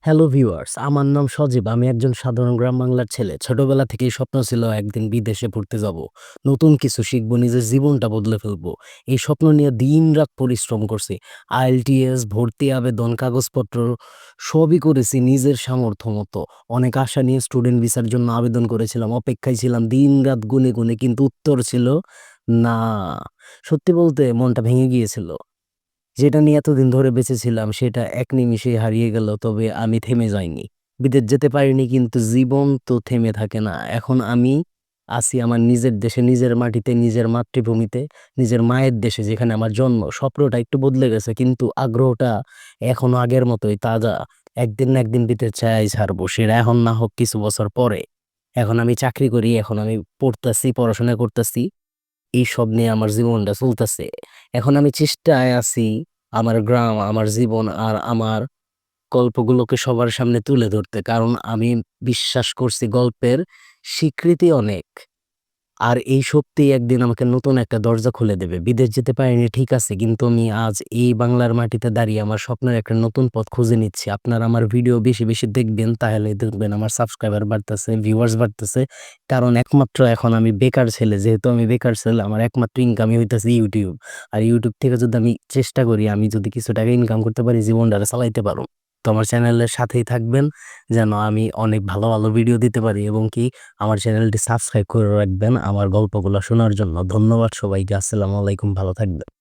Hello viewers, আমার নাম সজীব। আমি একজন সাধারণ গ্রাম বাংলার ছেলে। ছোটবেলা থেকেই স্বপ্ন ছিল একদিন বিদেশে পড়তে যাব। নতুন কিছু শিখব, নিজের জীবনটা বদলে ফেলবো। এই স্বপ্ন নিয়ে দিনরাত পরিশ্রম করছি। আইএলটিএস, ভর্তি আবেদন, কাগজপত্র সবই করেছি নিজের সামর্থ্য মতো। অনেক আশা নিয়ে স্টুডেন্ট ভিসার জন্য আবেদন করেছিলাম। অপেক্ষায় ছিলাম দিনরাত গুনে, গুনে, কিন্তু উত্তর ছিল না। সত্যি বলতে মনটা ভেঙে গিয়েছিল। যেটা নিয়ে এতদিন ধরে বেঁচেছিলাম সেটা এক নিমিষেই হারিয়ে গেল। তবে আমি থেমে যাইনি। বিদেশ যেতে পারিনি, কিন্তু জীবন তো থেমে থাকে না। এখন আমি আছি আমার নিজের দেশে, নিজের মাটিতে, নিজের মাতৃভূমিতে, নিজের মায়ের দেশে যেখানে আমার জন্ম। স্বপ্নটা একটু বদলে গেছে, কিন্তু আগ্রহটা এখনো আগের মতোই তাজা। একদিন না একদিন বিদেশ চাই ছাড়বো, সেটা এখন না হোক কিছু বছর পরে। এখন আমি চাকরি করি, এখন আমি পড়তাছি, পড়াশোনা করতেছি। এইসব নিয়ে আমার জীবনটা চলতেছে। এখন আমি চেষ্টায় আছি আমার গ্রাম, আমার জীবন আর আমার গল্পগুলোকে সবার সামনে তুলে ধরতে। কারণ আমি বিশ্বাস করছি গল্পের স্বীকৃতি অনেক। আর এই সত্যি একদিন আমাকে নতুন একটা দরজা খুলে দেবে। বিদেশ যেতে পারিনি ঠিক আছে, কিন্তু আমি আজ এই বাংলার মাটিতে দাঁড়িয়ে আমার স্বপ্নের একটা নতুন পথ খুঁজে নিচ্ছি। আপনারা আমার ভিডিও বেশি বেশি দেখবেন, তাহলে দেখবেন আমার সাবস্ক্রাইবার বাড়তেছে, ভিউয়ার্স বাড়তেছে। কারণ একমাত্র এখন আমি বেকার ছেলে, যেহেতু আমি বেকার ছেলে, আমার একমাত্র ইনকামই হইতেছে ইউটিউব। আর ইউটিউব থেকে যদি আমি চেষ্টা করি, আমি যদি কিছু টাকা ইনকাম করতে পারি, জীবনটা চালাইতে পারো। তো আমার চ্যানেলের সাথেই থাকবেন, যেন আমি অনেক ভালো ভালো ভিডিও দিতে পারি, এবং কি আমার চ্যানেলটি সাবস্ক্রাইব করে রাখবেন আমার গল্পগুলো শোনার জন্য। ধন্যবাদ সবাইকে। আসসালামু আলাইকুম, ভালো থাকবেন।